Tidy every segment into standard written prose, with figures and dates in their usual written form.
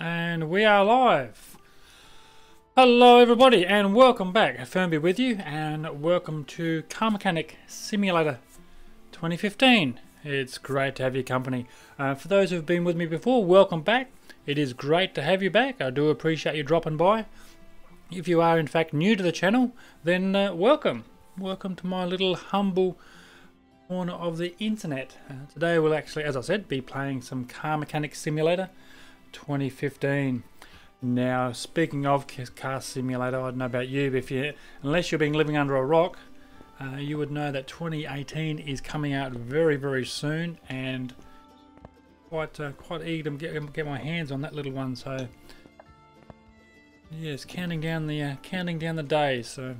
And we are live. Hello everybody and welcome back. Fernby with you and welcome to Car Mechanic Simulator 2015. It's great to have your company. For those who've been with me before, welcome back. It is great to have you back. I do appreciate you dropping by. If you are in fact new to the channel, then welcome. Welcome to my little humble corner of the internet. Today we'll actually, as I said, be playing some Car Mechanic Simulator 2015. Now, speaking of car simulator, I don't know about you, but unless you've been living under a rock, you would know that 2018 is coming out very, very soon, and quite eager to get my hands on that little one. So, yes, counting down the days. So,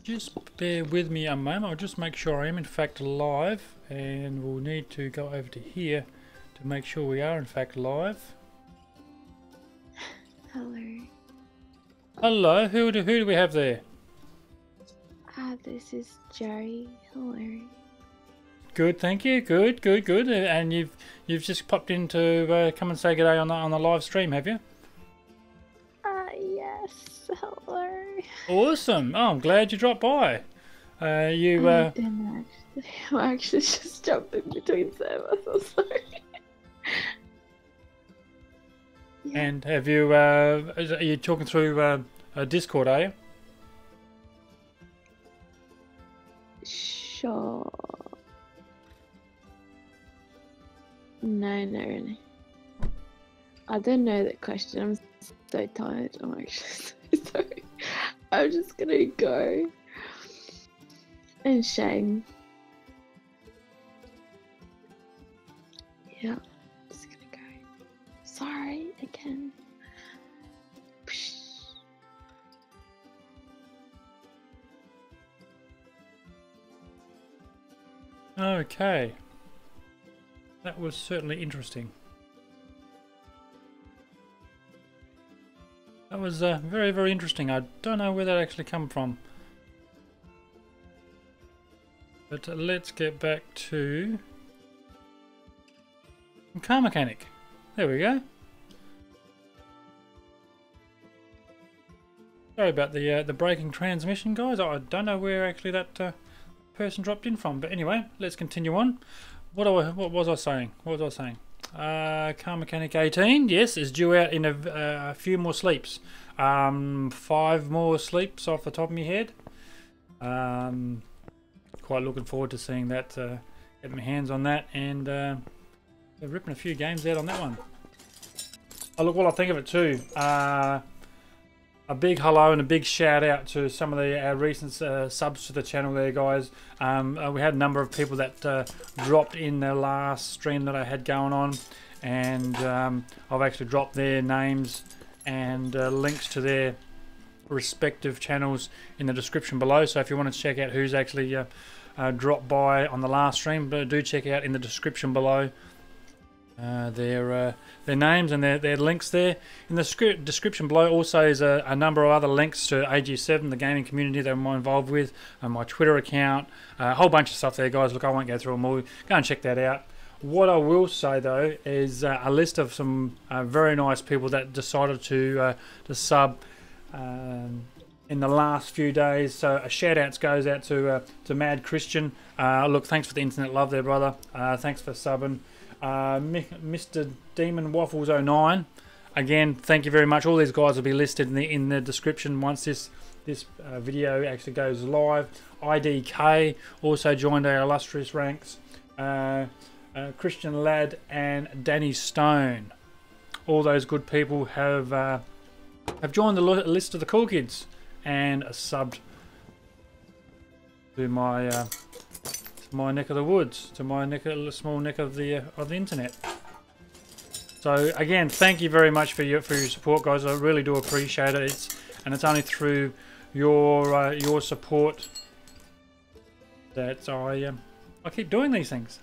just bear with me a moment. I'll just make sure I am in fact live, and we'll need to go over to here to make sure we are in fact live. Hello. Hello, who do we have there? This is Jerry. Hello. Good, thank you. Good. And you've just popped in to come and say good day on the live stream, have you? Yes. Hello. Awesome. Oh, I'm glad you dropped by. I didn't actually. I actually just jumped in between servers. I'm sorry. Yeah. And have you? Are you talking through Discord? Are you? Sure. No. I don't know that question. I'm so tired. I'm actually so sorry. I'm just gonna go. And shame. Yeah. Just gonna go. Sorry again. Okay. That was certainly interesting. That was very, very interesting. I don't know where that actually come from. But let's get back to Car Mechanic. There we go. Sorry about the breaking transmission, guys. I don't know where actually that person dropped in from. But anyway, let's continue on. What was I saying? Car Mechanic 18, yes, is due out in a few more sleeps. 5 more sleeps off the top of my head. Quite looking forward to seeing that, getting my hands on that, and ripping a few games out on that one. Oh, look, while I think of it too, a big hello and a big shout out to some of the recent subs to the channel there, guys. We had a number of people that dropped in the last stream that I had going on, and I've actually dropped their names and links to their respective channels in the description below. So if you want to check out who's actually dropped by on the last stream, do check out in the description below their names and their links there. In the description below also is a number of other links to AG7, the gaming community that I'm involved with, my Twitter account, a whole bunch of stuff there, guys. Look, I won't go through them all. Go and check that out. What I will say though is a list of some very nice people that decided to sub in the last few days. So a shout out goes out to Mad Christian. Look, thanks for the internet love there, brother. Thanks for subbing. Mr. Demon Waffles 09, again, thank you very much. All these guys will be listed in the description once this video actually goes live. IDK also joined our illustrious ranks. Christian Lad and Danny Stone, all those good people have joined the list of the cool kids and subbed to my neck of the woods, to my small neck of the internet. So again, thank you very much for your support, guys. I really do appreciate it. It's only through your support that I keep doing these things.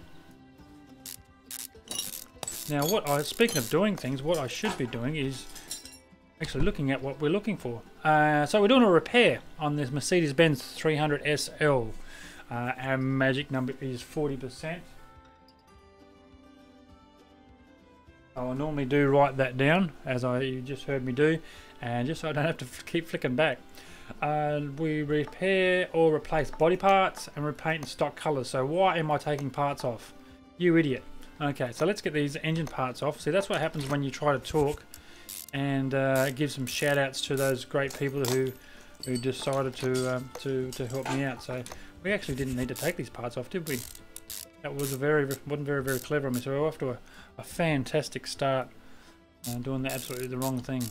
Now, speaking of doing things, what I should be doing is actually looking at what we're looking for. So we're doing a repair on this Mercedes-Benz 300 SL. Our magic number is 40%. I will normally do write that down, as you just heard me do, and just so I don't have to keep flicking back. We repair or replace body parts and repaint in stock colours. So why am I taking parts off? You idiot. Okay, so let's get these engine parts off. See, that's what happens when you try to talk, and give some shout outs to those great people who decided to help me out. So we actually didn't need to take these parts off, did we? That wasn't very clever of me. So we're off to a fantastic start, doing absolutely the wrong thing.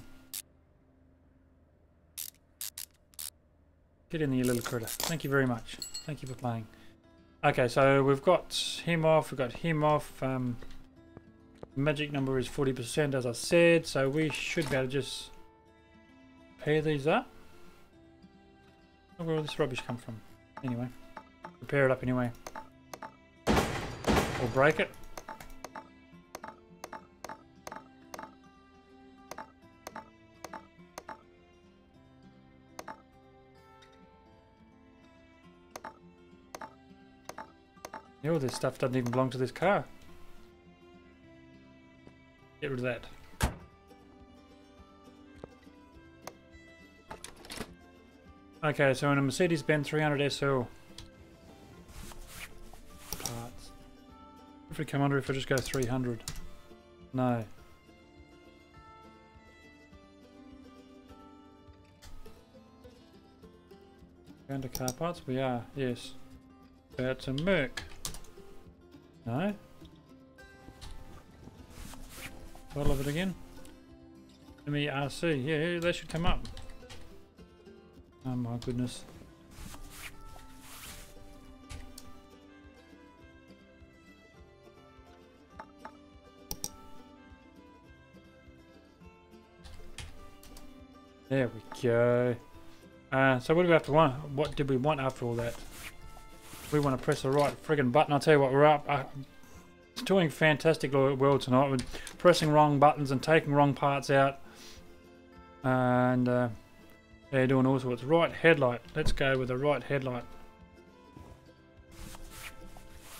Get in there, you little critter. Thank you very much. Thank you for playing. Okay, so we've got him off. We've got him off. Magic number is 40%, as I said. So we should be able to just pair these up. Where will this rubbish come from? Anyway, repair it up anyway. Or break it. Yeah, all this stuff doesn't even belong to this car. Get rid of that. Okay, so in a Mercedes-Benz 300 SL. Parts. If we come under, if I just go 300. No. Going to car parts? We are, yes. About to Merc. No. Bottle of it again. MERC. Yeah, they should come up. Oh my goodness. There we go. So what do we have to want? What did we want after all that? We want to press the right friggin' button. I'll tell you what, we're up. It's doing fantastic world tonight. We're pressing wrong buttons and taking wrong parts out. And they're doing all sorts. Right headlight. Let's go with the right headlight.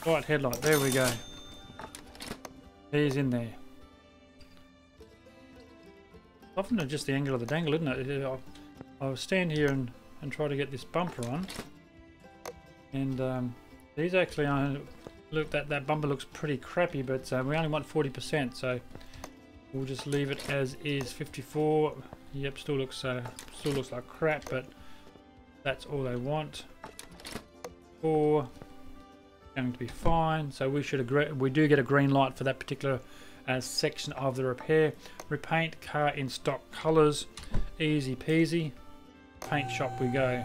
Right headlight. There we go. He's in there. Often just the angle of the dangle, isn't it? I'll stand here and try to get this bumper on. And these actually look, that bumper looks pretty crappy, but we only want 40%, so we'll just leave it as is. 54. Yep, still looks like crap, but that's all they want. 4 going to be fine. So we should agree. We do get a green light for that particular section of the repair. Repaint car in stock colours. Easy peasy. Paint shop we go.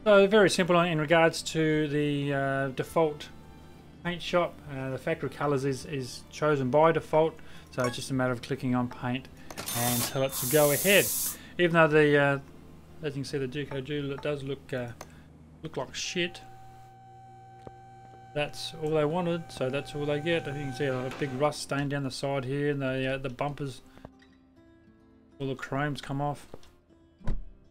So very simple in regards to the default paint shop. The factory colours is chosen by default, so it's just a matter of clicking on paint and tell it to go ahead. Even though the as you can see, the Duco does look like shit. That's all they wanted, so that's all they get. You can see a big rust stain down the side here, and the bumpers, all the chrome's come off.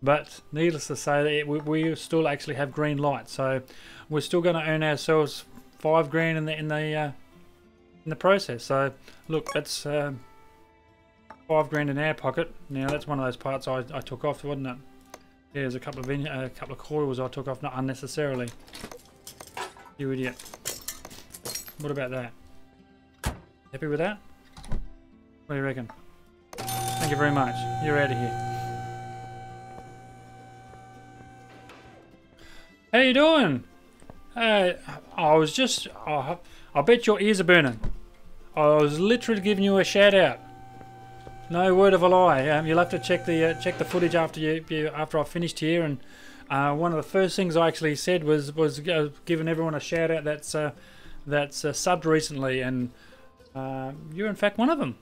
But needless to say, we still actually have green light, so we're still going to earn ourselves $5 grand in the process. So look, that's $5 grand in our pocket. Now that's one of those parts I took off, wasn't it? Yeah, there's a couple of coils I took off, not unnecessarily. You idiot. What about that? Happy with that? What do you reckon? Thank you very much. You're out of here. How you doing? I was just... I bet your ears are burning. I was literally giving you a shout out. No word of a lie. You'll have to check the footage after I finished here. And one of the first things I actually said was giving everyone a shout out that's subbed recently, and you're in fact one of them.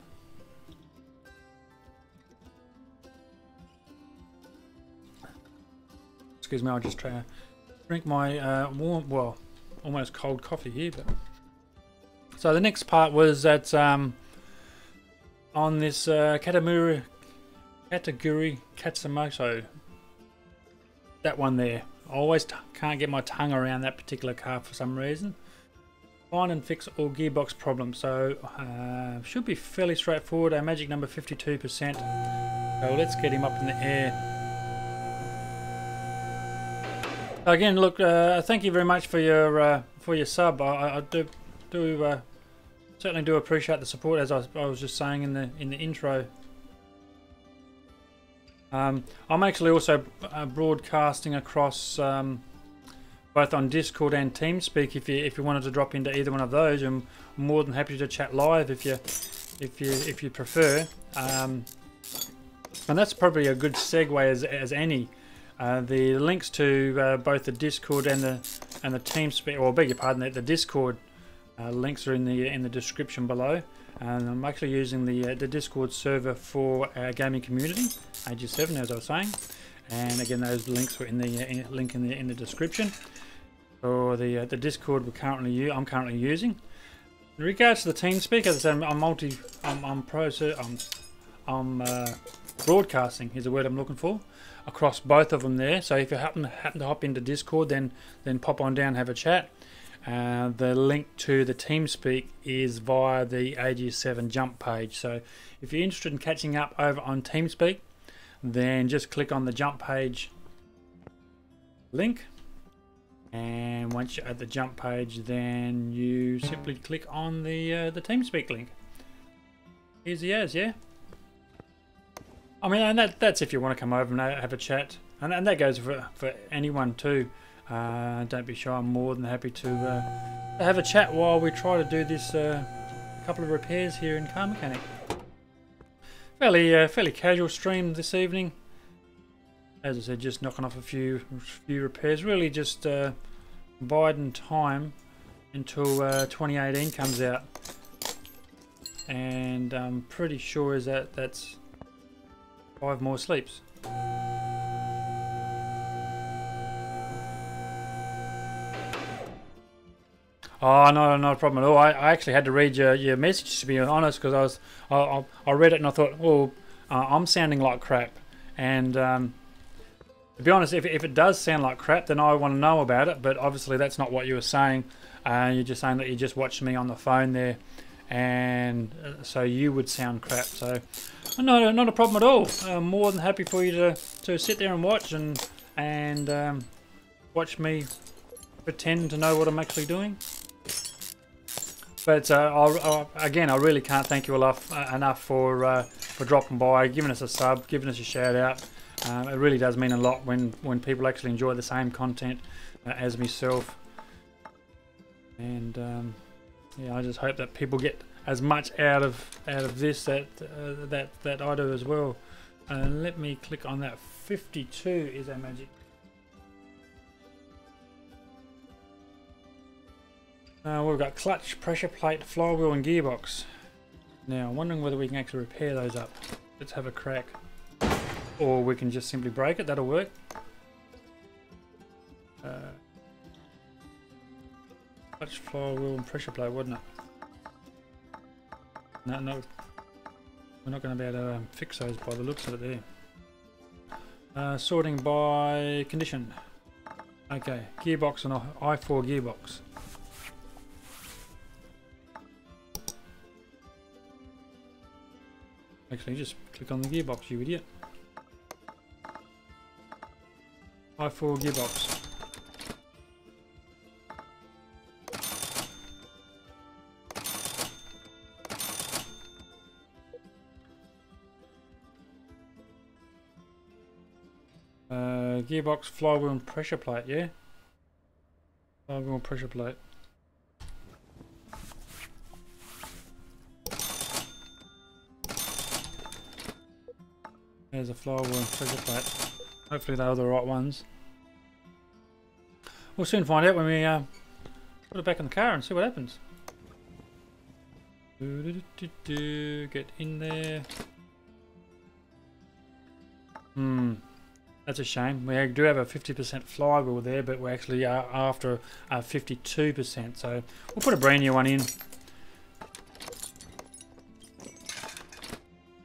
Excuse me, I'll just try to drink my warm, well, almost cold coffee here. But so the next part was that on this Kataguri Katsumoto, that one there. I always can't get my tongue around that particular car for some reason. Find and fix all gearbox problems. So should be fairly straightforward. Our magic number 52%. So let's get him up in the air. Again, look, thank you very much for your sub. I certainly do appreciate the support, as I was just saying in the intro. I'm actually also broadcasting across both on Discord and TeamSpeak. If you wanted to drop into either one of those, I'm more than happy to chat live if you prefer. And that's probably a good segue as any. The links to both the Discord and the TeamSpeak, or beg your pardon, the Discord links are in the description below. And I'm actually using the Discord server for our gaming community, AG7, as I was saying. And again, those links were in the link in the description. For the Discord I'm currently using. In regards to the TeamSpeak, as I said, I'm broadcasting is the word I'm looking for, across both of them there. So if you happen to hop into Discord, then pop on down, have a chat. The link to the TeamSpeak is via the AG7 jump page. So if you're interested in catching up over on TeamSpeak, then just click on the jump page link, and once you're at the jump page, then you simply click on the TeamSpeak link. Easy as, yeah. I mean, and that's if you want to come over and have a chat, and that goes for anyone too. Don't be shy. I'm more than happy to have a chat while we try to do this couple of repairs here in Car Mechanic. Fairly casual stream this evening. As I said, just knocking off a few repairs. Really just biding time until 2018 comes out, and I'm pretty sure that's 5 more sleeps. Oh, no, not a problem at all. I actually had to read your message, to be honest, because I read it and I thought, well, I'm sounding like crap. And to be honest, if it does sound like crap, then I want to know about it. But obviously that's not what you were saying. You're just saying that you just watched me on the phone there, and so you would sound crap. So no, not a problem at all. I'm more than happy for you to sit there and watch and watch me pretend to know what I'm actually doing. But again, I really can't thank you enough for dropping by, giving us a sub, giving us a shout out. It really does mean a lot when people actually enjoy the same content as myself. And yeah, I just hope that people get as much out of this that I do as well. Let me click on that. 52 is our magic. We've got clutch, pressure plate, flywheel and gearbox. Now I'm wondering whether we can actually repair those up. Let's have a crack. Or we can just simply break it, that'll work. Clutch, flywheel and pressure plate, wouldn't it? No, we're not going to be able to fix those by the looks of it there. Sorting by condition. Okay, gearbox and I4 gearbox. Actually, just click on the gearbox, you idiot. I4 gearbox. Gearbox, flywheel and pressure plate, yeah? Flywheel and pressure plate. There's a flywheel and pressure plate. Hopefully they are the right ones. We'll soon find out when we put it back in the car and see what happens. Get in there. That's a shame. We do have a 50% flywheel there, but we're actually after 52%. So we'll put a brand new one in.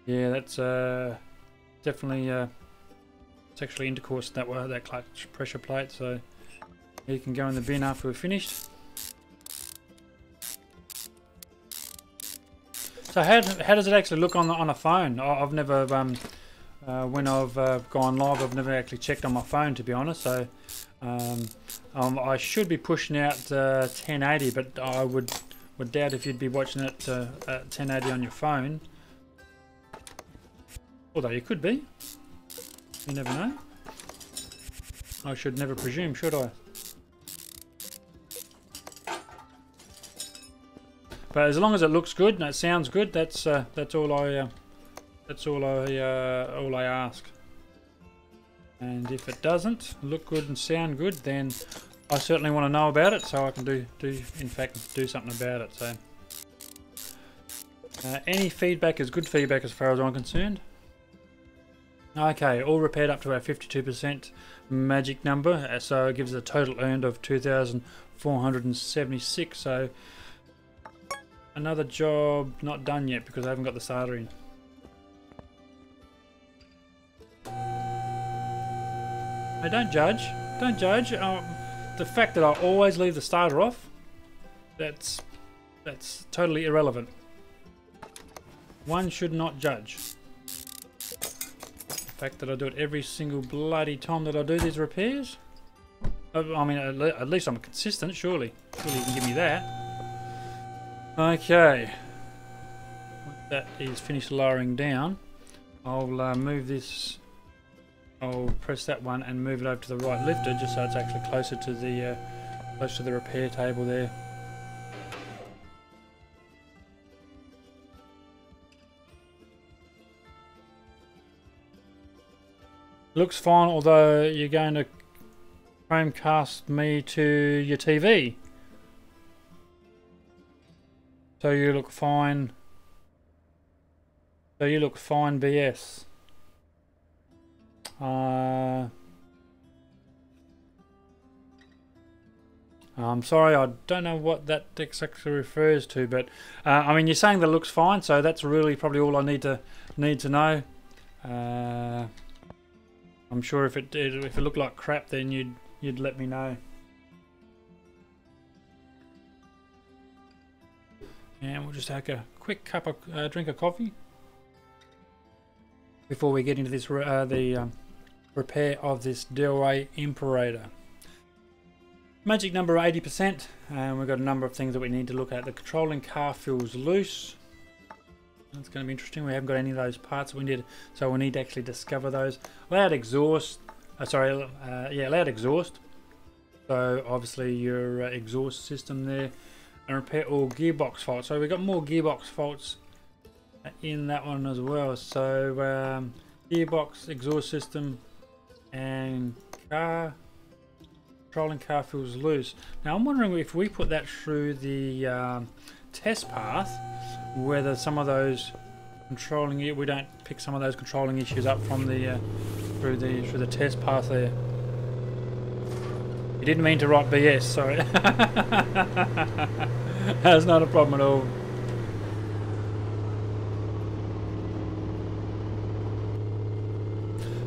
Yeah, that's definitely sexually intercourse that clutch pressure plate. So you can go in the bin after we're finished. So how does it actually look on a phone? I've never when I've gone live, I've never actually checked on my phone, to be honest. So I should be pushing out 1080, but I would doubt if you'd be watching it at 1080 on your phone. Although you could be. You never know. I should never presume, should I? But as long as it looks good and it sounds good, that's all I ask. And if it doesn't look good and sound good, then I certainly want to know about it, so I can in fact do something about it. So any feedback is good feedback as far as I'm concerned. Okay, all repaired up to our 52% magic number, so it gives us a total earned of 2,476. So another job not done yet because I haven't got the starter in. Hey, don't judge. Don't judge. The fact that I always leave the starter off, that's totally irrelevant. One should not judge. The fact that I do it every single bloody time that I do these repairs. I mean, at least I'm consistent, surely. Surely you can give me that. Okay. Once that is finished lowering down, I'll move this. I'll press that one and move it over to the right lifter, just so it's actually closer to the repair table there. Looks fine, although you're going to Chromecast me to your TV. So you look fine. So you look fine, BS. I'm sorry, I don't know what that exactly refers to, but I mean, you're saying that it looks fine, so that's really probably all I need to know. I'm sure if it looked like crap, then you'd let me know. And we'll just take a quick cup of drink of coffee before we get into this repair of this Delray Imperator. Magic number 80%, and we've got a number of things that we need to look at. The controlling car feels loose. That's going to be interesting. We haven't got any of those parts we need, so we need to actually discover those. Loud exhaust. Loud exhaust. So obviously your exhaust system there, and repair all gearbox faults. So we've got more gearbox faults in that one as well. So gearbox, exhaust system, and controlling car feels loose. Now I'm wondering if we put that through the test path, whether some of those we don't pick some of those controlling issues up from the through the test path there. You didn't mean to write BS, sorry. That's not a problem at all.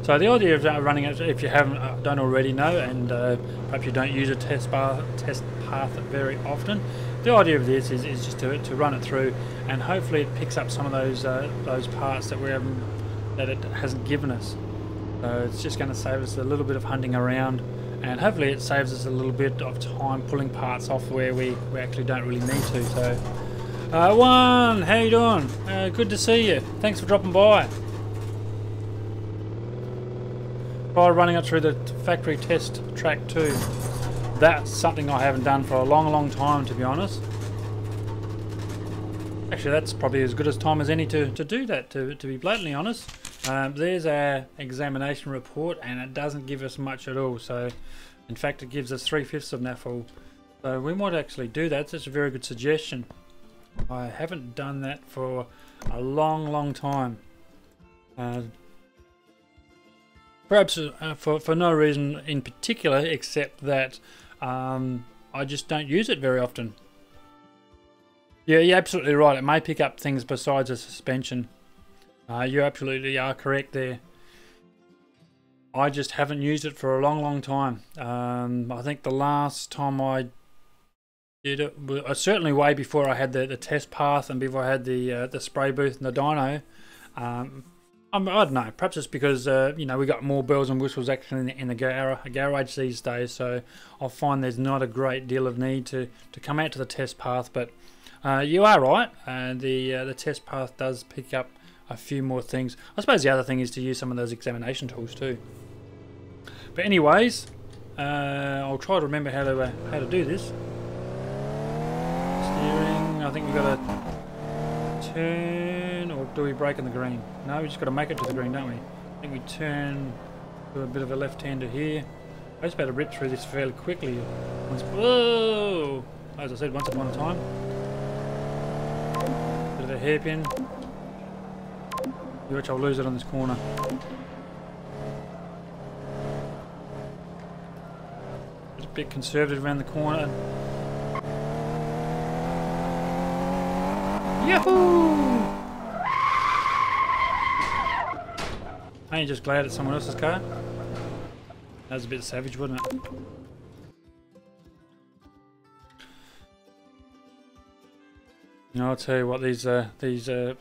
So the idea of running it, if you don't already know, and perhaps you don't use a test path very often, the idea of this is just to run it through, and hopefully it picks up some of those parts that it hasn't given us. So it's just going to save us a little bit of hunting around, and hopefully it saves us a little bit of time pulling parts off where we actually don't really need to. So, Juan, how you doing? Good to see you. Thanks for dropping by. Try running it through the factory test track too. That's something I haven't done for a long time, to be honest. Actually, that's probably as good as time as any to do that, to be blatantly honest. There's our examination report, and it doesn't give us much at all. So in fact it gives us 3/5 of NAFL. So we might actually do that. That's a very good suggestion. I haven't done that for a long time. Perhaps for no reason in particular, except that I just don't use it very often. Yeah, you're absolutely right. It may pick up things besides a suspension. You absolutely are correct there. I just haven't used it for a long time. I think the last time I did it certainly way before I had the test path and before I had the spray booth and the dyno. I don't know. Perhaps it's because you know, we got more bells and whistles actually in the garage these days, so I find there's not a great deal of need to come out to the test path. But you are right. The test path does pick up a few more things. I suppose the other thing is to use some of those examination tools too. But anyways, I'll try to remember how to do this. Steering. I think we've got to turn, or do we brake in the green? No, we just got to make it to the green, don't we? I think we turn to a bit of a left-hander here. I just about to rip through this fairly quickly. Whoa! As I said, once upon a time. Bit of a hairpin. Which I'll lose it on this corner. Just a bit conservative around the corner. Yahoo! Ain't you just glad it's someone else's car? That was a bit savage, wasn't it? You know, I'll tell you what, these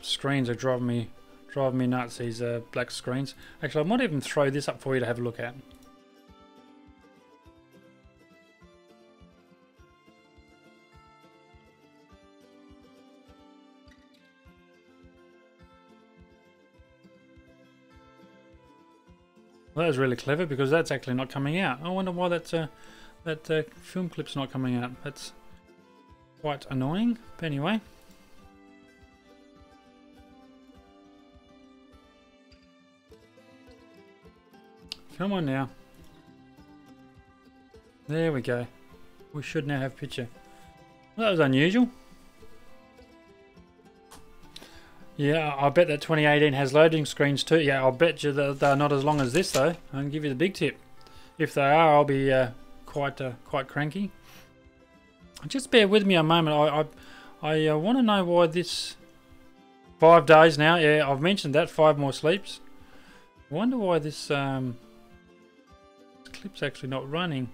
screens are driving me nuts. These black screens. Actually, I might even throw this up for you to have a look at. Well, that was really clever because that's actually not coming out. I wonder why that film clip's not coming out. That's quite annoying. But anyway. Come on now. There we go. We should now have picture. Well, that was unusual. Yeah, I bet that 2018 has loading screens too. Yeah, I'll bet you that they're not as long as this though. I can give you the big tip. If they are, I'll be quite cranky. Just bear with me a moment. I want to know why this 5 days now. Yeah, I've mentioned that 5 more sleeps. I wonder why this clip's actually not running.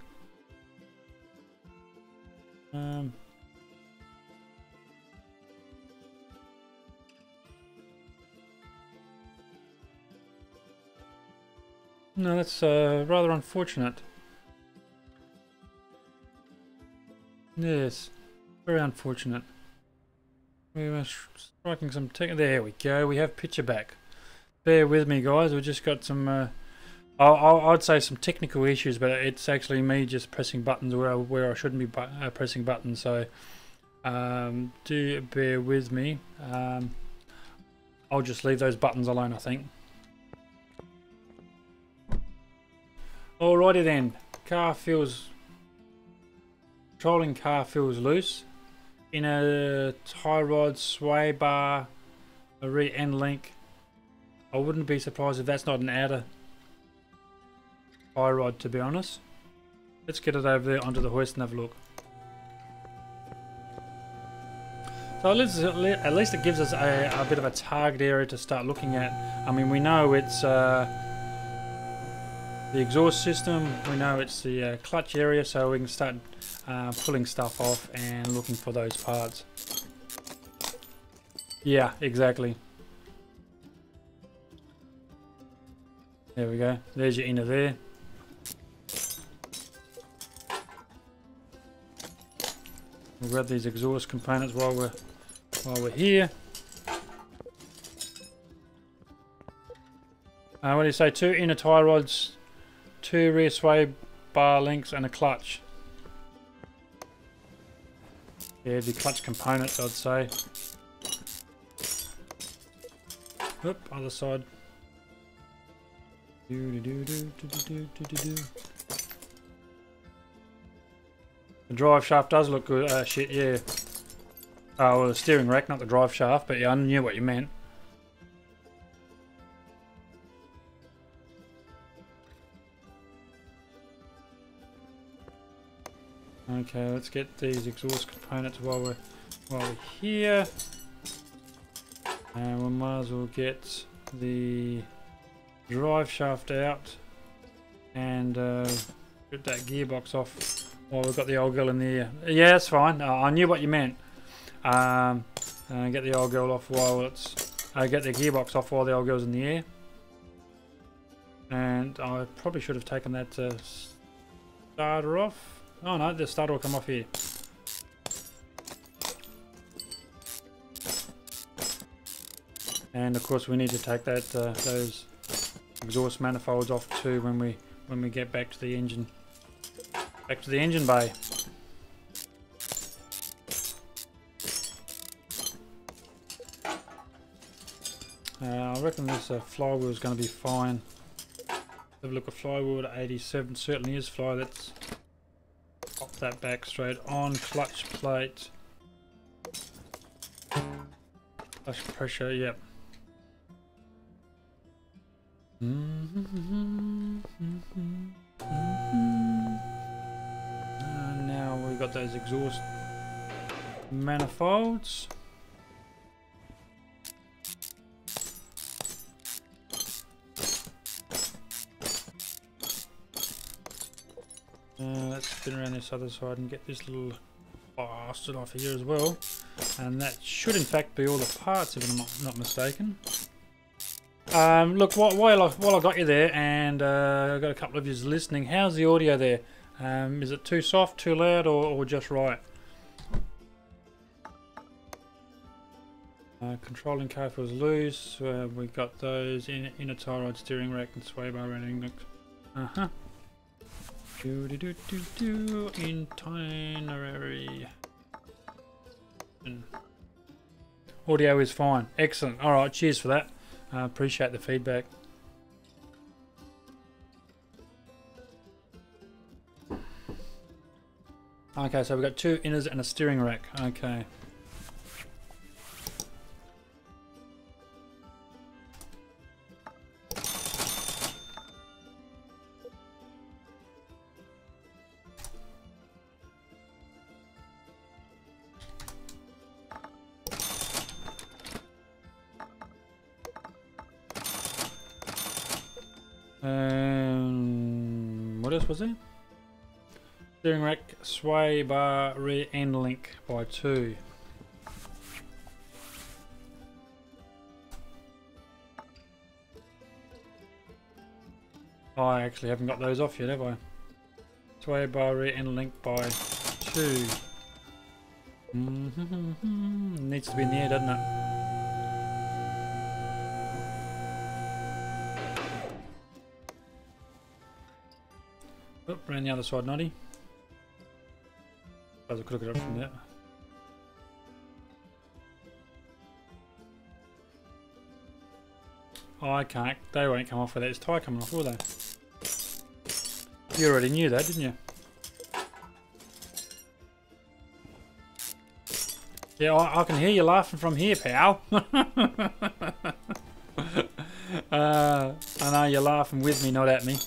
No, that's rather unfortunate. Yes, very unfortunate. We were striking some tech. There we go. We have picture back. Bear with me, guys. We've just got some. I'd say some technical issues, but it's actually me just pressing buttons where I shouldn't be pressing buttons. So do bear with me. I'll just leave those buttons alone, I think. Alrighty then. Controlling car feels loose. In a tie rod, sway bar, a re-end link. I wouldn't be surprised if that's not an outer tie rod, to be honest. Let's get it over there onto the hoist and have a look. So at least it gives us a bit of a target area to start looking at. I mean, we know it's the exhaust system, we know it's the clutch area, so we can start pulling stuff off and looking for those parts. Yeah, exactly. There we go. There's your inner there. We'll grab these exhaust components while we're here. What do you say? 2 inner tie rods, 2 rear sway bar links, and a clutch. Yeah, the clutch components, I'd say. Oop, other side. The drive shaft does look good. Shit, yeah. Oh, well, the steering rack, not the drive shaft, but yeah, I knew what you meant. Okay, let's get these exhaust components while we're here, and we might as well get the drive shaft out and get that gearbox off Well, we've got the old girl in the air. Yeah, that's fine. I knew what you meant. Get the old girl off while it's... get the gearbox off while the old girl's in the air. And I probably should have taken that starter off. Oh no, the starter will come off here. And of course we need to take that those exhaust manifolds off too when we get back to the engine. Back to the engine bay. I reckon this flywheel is going to be fine. Have a look at flywheel at 87. Certainly is fly. Let's pop that back straight on. Clutch plate. Clutch pressure, yep. Now we've got those exhaust manifolds. Let's spin around this other side and get this little bastard off here as well. And that should in fact be all the parts, if I'm not mistaken. Look, while I got you there, and I've got a couple of you listening, how's the audio there? Is it too soft, too loud, or just right? Controlling car feels loose. We've got those inner tie rod, steering rack, and sway bar running. Itinerary. Audio is fine. Excellent. Alright, cheers for that. Appreciate the feedback. Okay, so we've got two inners and a steering rack. Okay. What else was there? Steering rack, sway bar, rear end link by 2. I actually haven't got those off yet, have I? Sway bar, rear end link by 2. Needs to be in the air, doesn't it? Oop, around the other side, Noddy. I could look it up from there. Oh, I can't. They won't come off with that. It's tyre coming off, will they? You already knew that, didn't you? Yeah, I can hear you laughing from here, pal. I know you're laughing with me, not at me.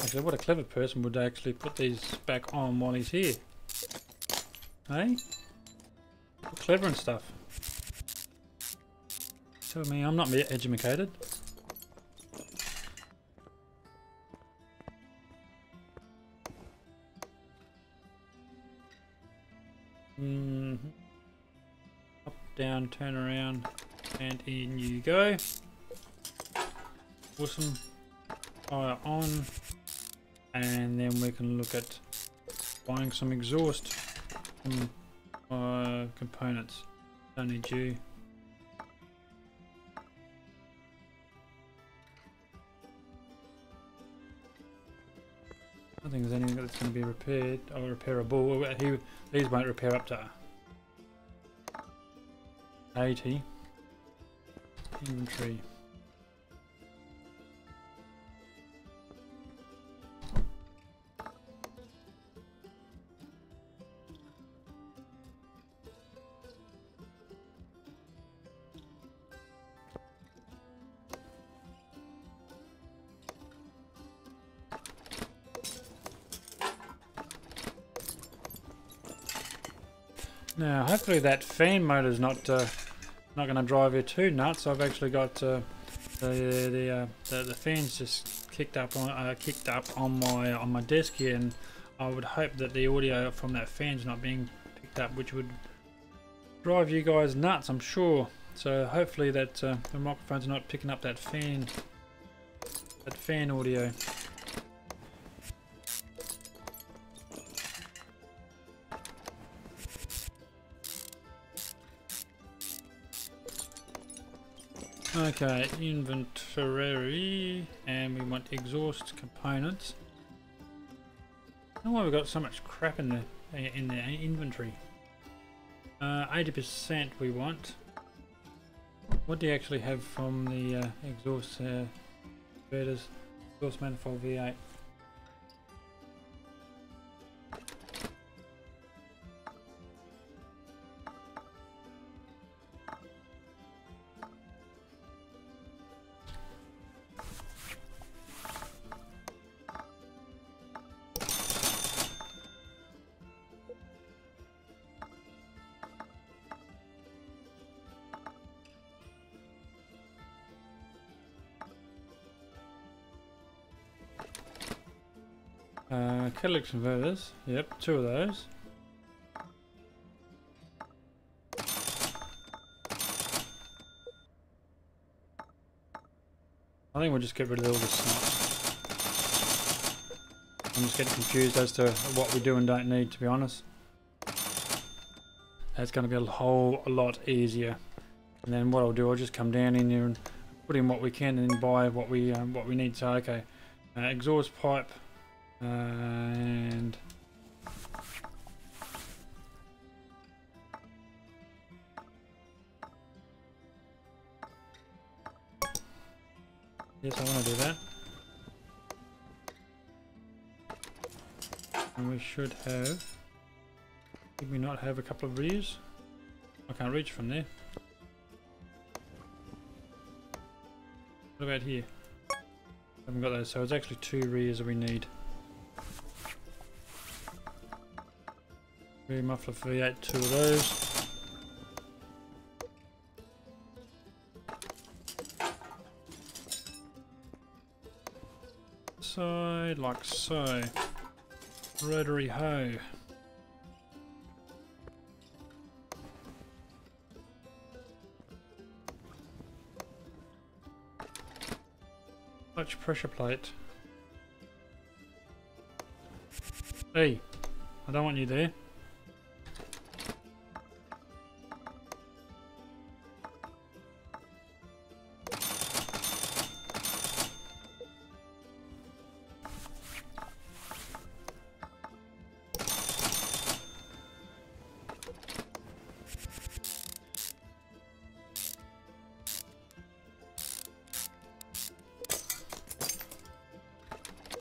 Actually, what a clever person would actually put these back on while he's here. Hey? Clever and stuff. Tell me I'm not educated. Up, down, turn around, and in you go. Awesome. Fire on. And then we can look at buying some exhaust components. Don't need you. I don't think there's anything that's going to be repaired or repairable. These won't repair up to 80. Inventory. Now, hopefully that fan motor is not going to drive you too nuts. I've actually got The fans just kicked up on my desk here, and I would hope that the audio from that fan's not being picked up, which would drive you guys nuts, I'm sure. So hopefully that the microphone's not picking up that fan audio. Okay, inventory, and we want exhaust components. I don't know why we've got so much crap in the inventory. 80% we want. What do you actually have from the exhaust converters? Exhaust manifold V8. Catalytic converters, yep, 2 of those. I think we'll just get rid of all this stuff. I'm just getting confused as to what we do and don't need, to be honest. That's going to be a whole lot easier. And then what I'll do, I'll just come down in there and put in what we can and then buy what we need. So okay, exhaust pipe. And yes, I want to do that. And we should have, did we not have a couple of rears? I can't reach from there. What about here? Haven't got those, so it's actually 2 rears that we need. Rear muffler V8, 2 of those. Side like so. Rotary hoe. Clutch pressure plate. Hey, I don't want you there.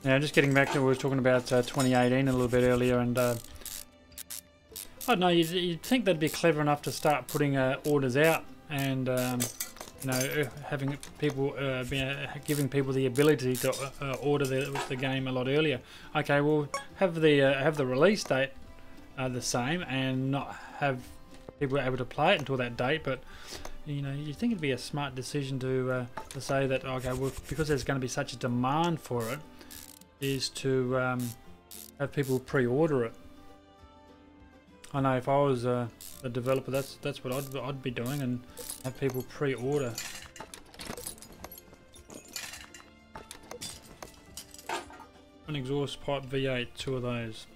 Now, just getting back to what we were talking about 2018 a little bit earlier, and I don't know, you'd think they'd be clever enough to start putting orders out, and you know, having people giving people the ability to order the game a lot earlier. Okay, we'll have the release date the same, and not have people able to play it until that date, but you know, you think it'd be a smart decision to say that, okay, well, because there's going to be such a demand for it, is to have people pre-order it. I know if I was a developer, that's what I'd be doing, and have people pre-order. An exhaust pipe V8, 2 of those.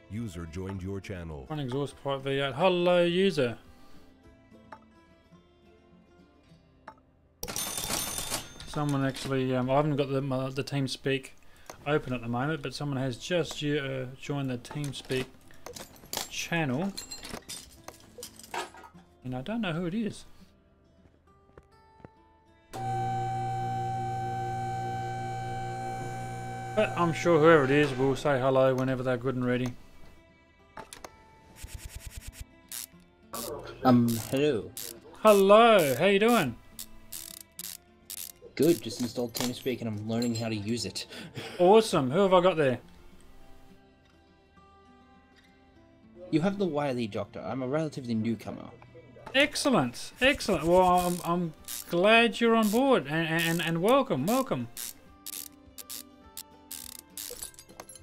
User joined your channel. One exhaust pipe V8. Hello, user. Someone actually, I haven't got the TeamSpeak open at the moment, but someone has just joined the TeamSpeak channel, and I don't know who it is. But I'm sure whoever it is will say hello whenever they're good and ready. Hello. Hello, how you doing? Good, just installed TeamSpeak and I'm learning how to use it. Awesome, who have I got there? You have the wily doctor. I'm a relatively newcomer. Excellent, excellent. Well, I'm glad you're on board, and welcome, welcome.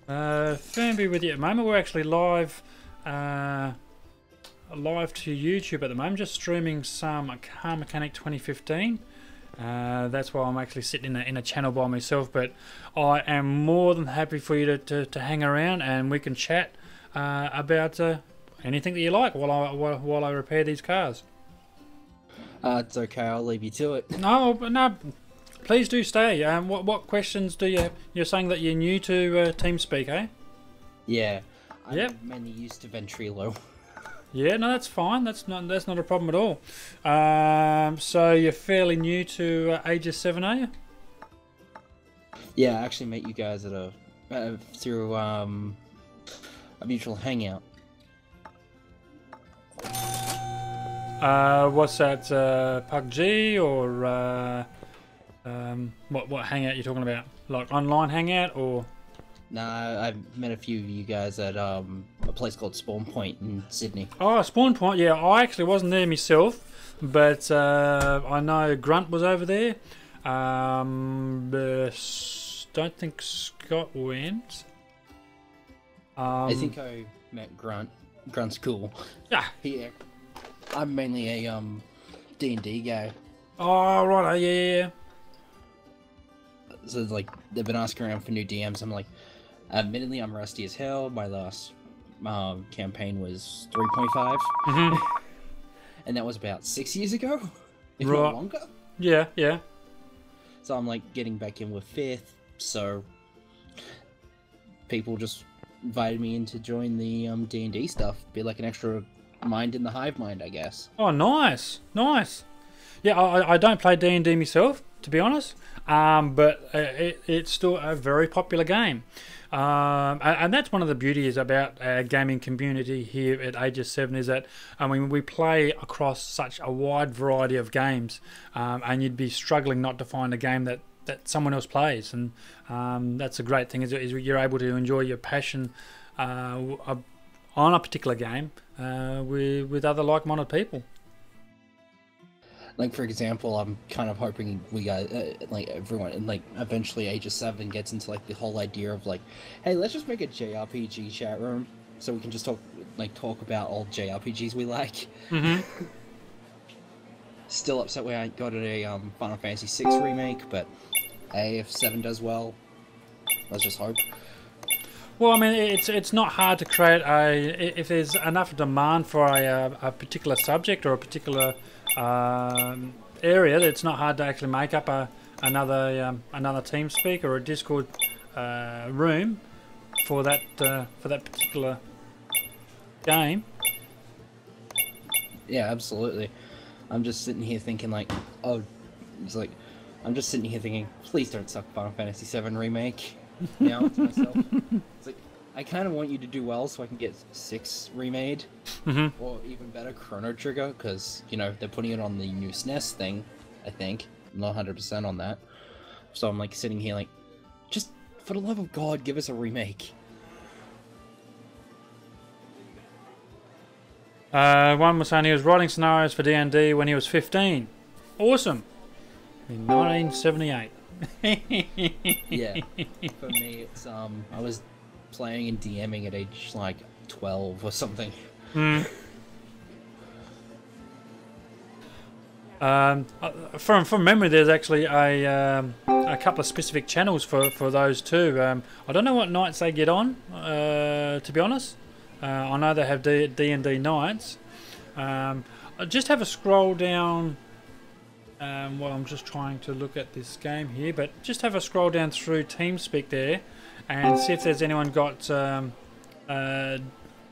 Fernby with you at the moment. We're actually live to YouTube at the moment, just streaming some Car Mechanic 2015. That's why I'm actually sitting in a channel by myself, but I am more than happy for you to hang around and we can chat about anything that you like while I repair these cars. It's okay, I'll leave you to it. No, please do stay. What questions do you have? You're saying that you're new to TeamSpeak, eh? Yeah, I'm Yep. mainly used to Ventrilo. Yeah, no, that's fine. That's not a problem at all. So you're fairly new to Aegis 7, are you? Yeah, I actually met you guys at through a mutual hangout. What's that? PUBG or what hangout you talking about? Like online hangout or? Nah, I've met a few of you guys at a place called Spawn Point in Sydney. Oh, Spawn Point. Yeah, I actually wasn't there myself, but I know Grunt was over there. Don't think Scott went. I think I met Grunt. Grunt's cool. Yeah. I'm mainly a D&D guy. Oh, right. Yeah. So like they've been asking around for new DMs. I'm like, admittedly, I'm rusty as hell. My last campaign was 3.5, and that was about 6 years ago, if Right. not longer. Yeah. So I'm like getting back in with 5th. So people just invited me in to join the D&D stuff. Be like an extra mind in the hive mind, I guess. Oh, nice. Yeah, I don't play D&D myself, to be honest, but it's still a very popular game. And that's one of the beauties about our gaming community here at Aegis 7 is that we play across such a wide variety of games, and you'd be struggling not to find a game that someone else plays, and that's a great thing is you're able to enjoy your passion on a particular game with other like-minded people. Like, for example, I'm kind of hoping we guys, like, everyone, and, like, eventually Aegis 7 gets into, like, the whole idea of, like, hey, let's just make a JRPG chat room so we can just talk about all JRPGs we like. Still upset we ain't got a Final Fantasy 6 remake, but hey, if 7 does well, let's just hope. Well, I mean, it's not hard to create if there's enough demand for a particular subject or a particular area. It's not hard to actually make up another TeamSpeak or a Discord room for that particular game. Yeah, absolutely. I'm just sitting here thinking like, I'm just sitting here thinking, please don't suck Final Fantasy 7 remake. Now to myself, it's like I kind of want you to do well so I can get 6 remade, or even better, Chrono Trigger, because they're putting it on the new SNES thing. I think I'm not 100% on that, so I'm like sitting here like, just for the love of God, give us a remake. One was saying he was writing scenarios for D&D when he was 15. Awesome. In 1978. Yeah, for me it's I was playing and DMing at age like 12 or something. From memory, there's actually a couple of specific channels for those too. I don't know what nights they get on, to be honest. I know they have D&D nights. I just have a scroll down. Well, I'm just trying to look at this game here, but just have a scroll down through TeamSpeak there and see if there's anyone got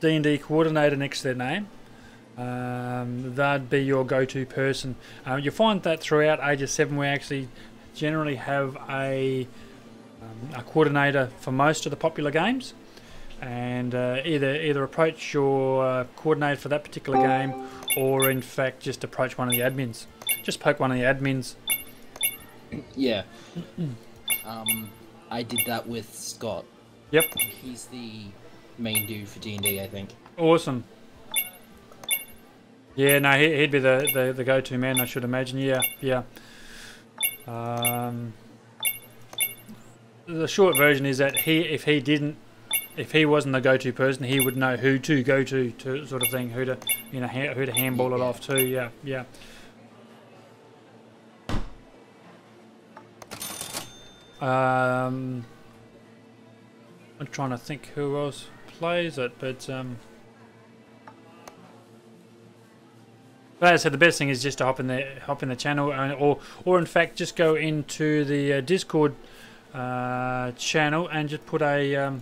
D&D coordinator next to their name. That'd be your go-to person. You'll find that throughout Aegis 7 we actually generally have a coordinator for most of the popular games, and either approach your coordinator for that particular game, or in fact just approach one of the admins. Just poke one of the admins. Yeah. I did that with Scott. Yep. He's the main dude for D&D, I think. Awesome. Yeah, no, he'd be the go-to man, I should imagine. Yeah, yeah. The short version is that if he wasn't the go-to person, he would know who to go to sort of thing, who to who to handball it off to. Yeah, yeah. I'm trying to think who else plays it, but like I said, the best thing is just to hop in the channel, or in fact just go into the Discord channel and just put a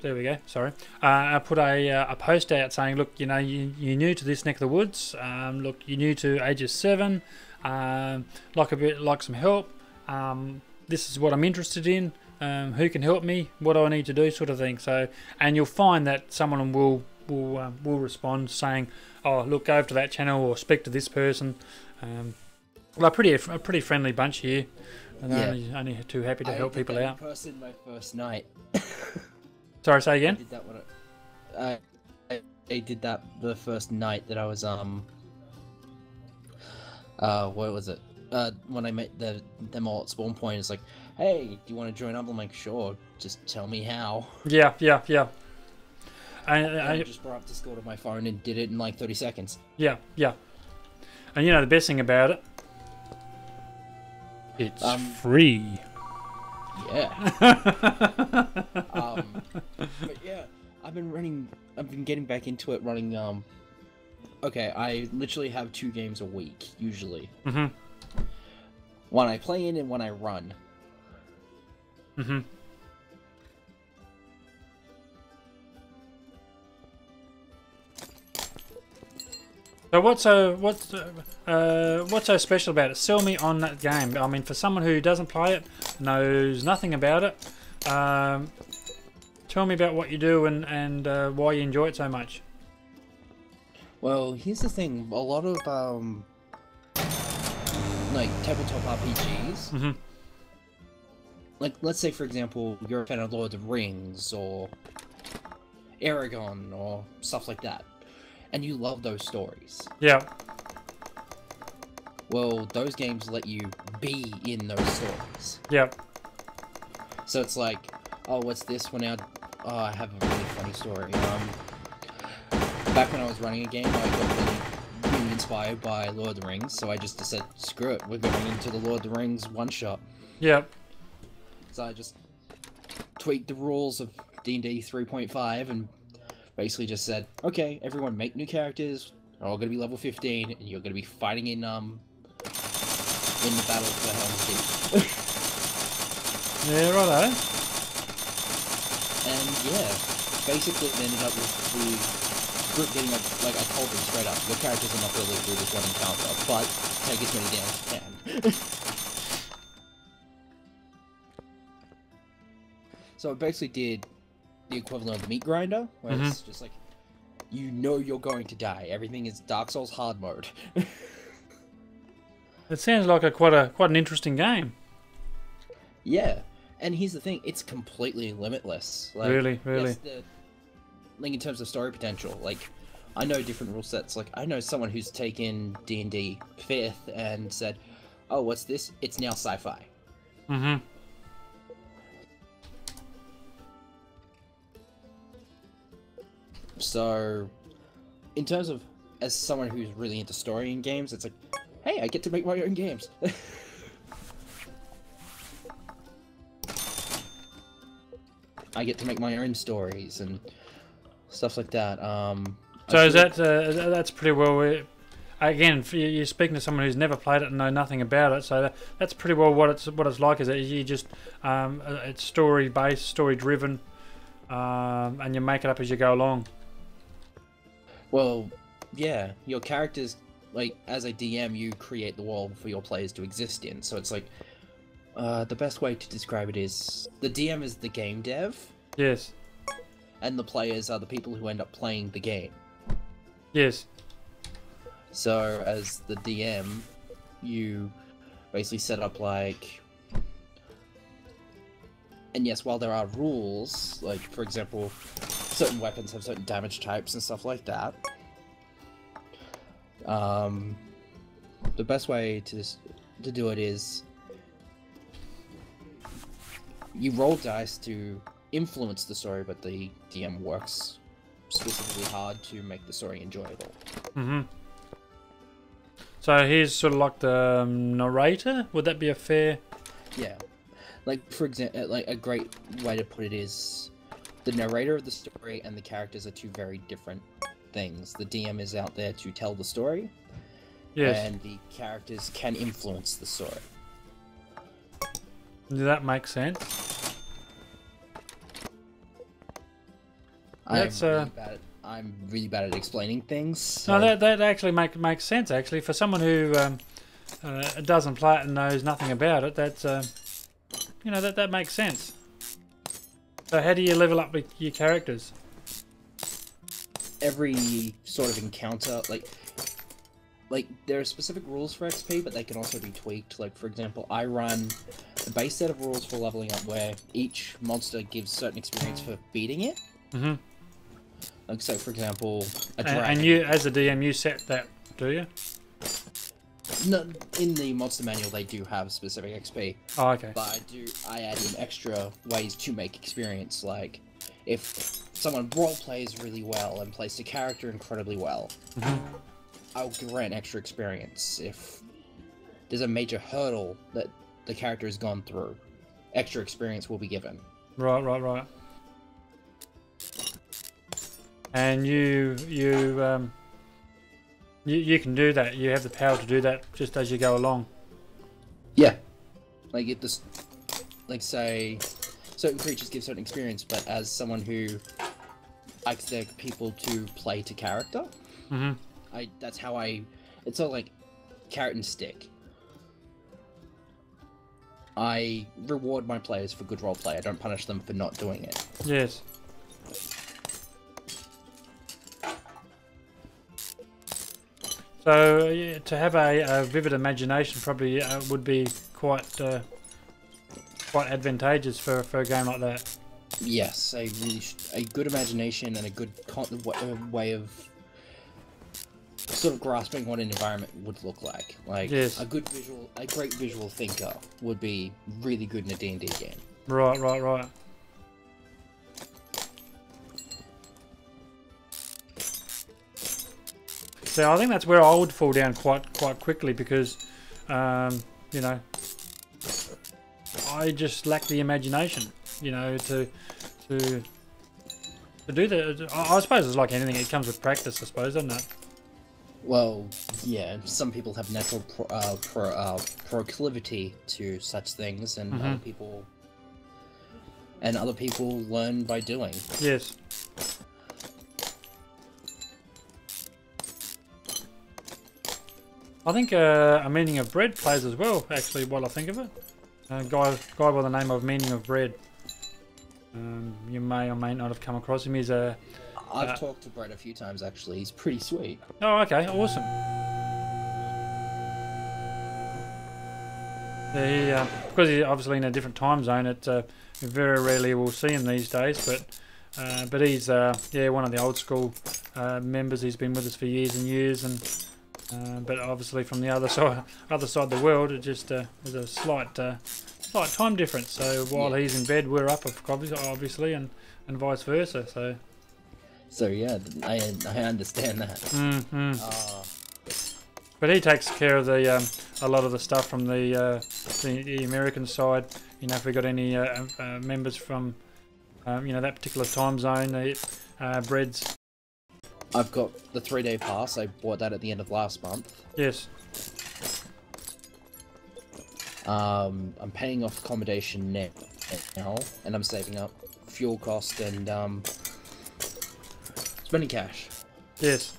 there we go. Sorry, I put a post out saying, look, you're new to this neck of the woods. Look, you're new to ages 7. Like some help. This is what I'm interested in. Who can help me? What do I need to do? Sort of thing. So, and you'll find that someone will respond saying, "Oh, look, go over to that channel or speak to this person." Well, a pretty friendly bunch here, and only too happy to help people out. Person, my first night. Sorry, say again. I did that the first night that I was what was it? When I met them all at spawn point, it's like, hey, do you want to join up? I'm like, sure. Just tell me how. Yeah. I just brought up Discord on my phone and did it in like 30 seconds. Yeah. And the best thing about it, it's free. Yeah. But yeah, I've been getting back into it running, okay, I literally have 2 games a week, usually. Mm-hmm. One I play in and one I run. Mm-hmm. So what's so special about it? Sell me on that game. I mean, for someone who doesn't play it, knows nothing about it, tell me about what you do and why you enjoy it so much. Well, here's the thing. A lot of like tabletop RPGs. Mm-hmm. Like, let's say for example, you're a fan of Lord of the Rings or Aragon or stuff like that, and you love those stories. Yeah. Well, those games let you be in those stories. Yeah. So it's like, oh, what's this one out? Oh, I have a really funny story. Back when I was running a game, I got really inspired by Lord of the Rings, so I just said, screw it, we're going into the Lord of the Rings one-shot. Yeah. So I just tweaked the rules of D&D 3.5 and basically just said, okay, everyone make new characters, they're all going to be level 15, and you're going to be fighting in the battle for Helm's Deep. Yeah, righto. And yeah, basically it ended up with the group getting like I told them straight up, your characters are not going to live through this one encounter, but take as many down as you can. So I basically did the equivalent of Meat Grinder, where it's just like, you're going to die. Everything is Dark Souls hard mode. It sounds like quite an interesting game. Yeah, and here's the thing, it's completely limitless. Like, Really? yes, like in terms of story potential, like I know different rule sets. Like I know someone who's taken D&D 5th and said, "Oh, what's this? It's now sci-fi." Mm-hmm. So, in terms of as someone who's really into story in games, it's like, hey, I get to make my own games. I get to make my own stories and stuff like that. So is that's pretty well. Again, you're speaking to someone who's never played it and know nothing about it, so that's pretty well what it's like. Is that you just it's story based, story driven, and you make it up as you go along. Well, yeah, your characters, like as a DM, you create the world for your players to exist in. So it's like the best way to describe it is the DM is the game dev. Yes. And the players are the people who end up playing the game. Yes. So, as the DM, you basically set up, like... And yes, while there are rules, like, for example, certain weapons have certain damage types and stuff like that. The best way to do it is you roll dice to influence the story, but the DM works specifically hard to make the story enjoyable. Mm-hmm. So he's sort of like the narrator. Would that be a fair? Yeah, like for example, like a great way to put it is the narrator of the story and the characters are two very different things. The DM is out there to tell the story, Yes. and the characters can influence the story. Does that make sense? That's, I'm really bad at explaining things. No, So that actually makes sense. Actually, for someone who doesn't play it and knows nothing about it, that's you know, that makes sense. So how do you level up with your characters? every sort of encounter, like there are specific rules for XP, but they can also be tweaked. Like for example, I run a base set of rules for leveling up where each monster gives certain experience for beating it. Mm-hmm. Like so, for example, a dragon. And you, as a DM, you set that, do you? No, in the monster manual they do have specific XP. Oh, okay. But I add in extra ways to make experience. Like if someone role plays really well and plays the character incredibly well, I'll grant extra experience. If there's a major hurdle that the character has gone through, extra experience will be given. Right. And you can do that. You have the power to do that just as you go along. Yeah. Like if this, like say, certain creatures give certain experience, but as someone who likes their people to play to character, that's how it's sort of like carrot and stick. I reward my players for good roleplay. I don't punish them for not doing it. Yes. So yeah, to have a vivid imagination probably would be quite advantageous for a game like that. Yes, a good imagination and a good way of sort of grasping what an environment would look like. Like Yes. a great visual thinker would be really good in a D&D game. Right. So I think that's where I would fall down quite quickly because, you know, I just lack the imagination, you know, to do that. I suppose it's like anything; it comes with practice, I suppose, doesn't it? Well, yeah, some people have natural proclivity to such things, and other people learn by doing. Yes. I think a Meaning of Bread plays as well, actually, while I think of it. A guy by the name of Meaning of Bread. You may or may not have come across him. He's a... I've talked to Brett a few times, actually. He's pretty sweet. Oh, okay, awesome. Yeah, because he's obviously in a different time zone, very rarely we'll see him these days, but he's one of the old school members. He's been with us for years and years, and but obviously from the other side of the world, it just there's a slight time difference. So while he's in bed, we're up, obviously, and vice versa. So yeah, I understand that. But he takes care of the a lot of the stuff from the American side. You know, if we got any members from that particular time zone, the Breads. I've got the 3-day pass. I bought that at the end of last month. Yes. I'm paying off accommodation now, and I'm saving up fuel cost and spending cash. Yes.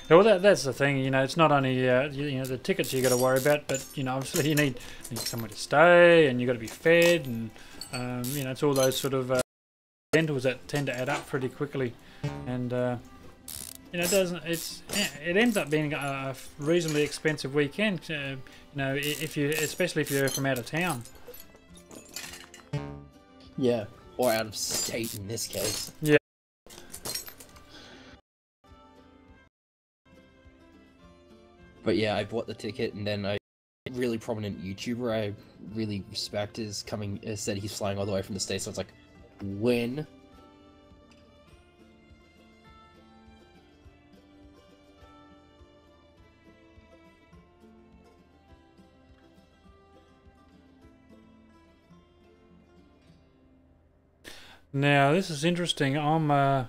Well, that's the thing. You know, it's not only the tickets you got to worry about, but obviously you need somewhere to stay, and you got to be fed, and it's all those sort of rentals that tend to add up pretty quickly, and it ends up being a reasonably expensive weekend. Especially if you're from out of town. Yeah, or out of state in this case. Yeah. But yeah, I bought the ticket, and then a really prominent YouTuber I really respect is coming. Said he's flying all the way from the States. So I was like, when? Now this is interesting. I'm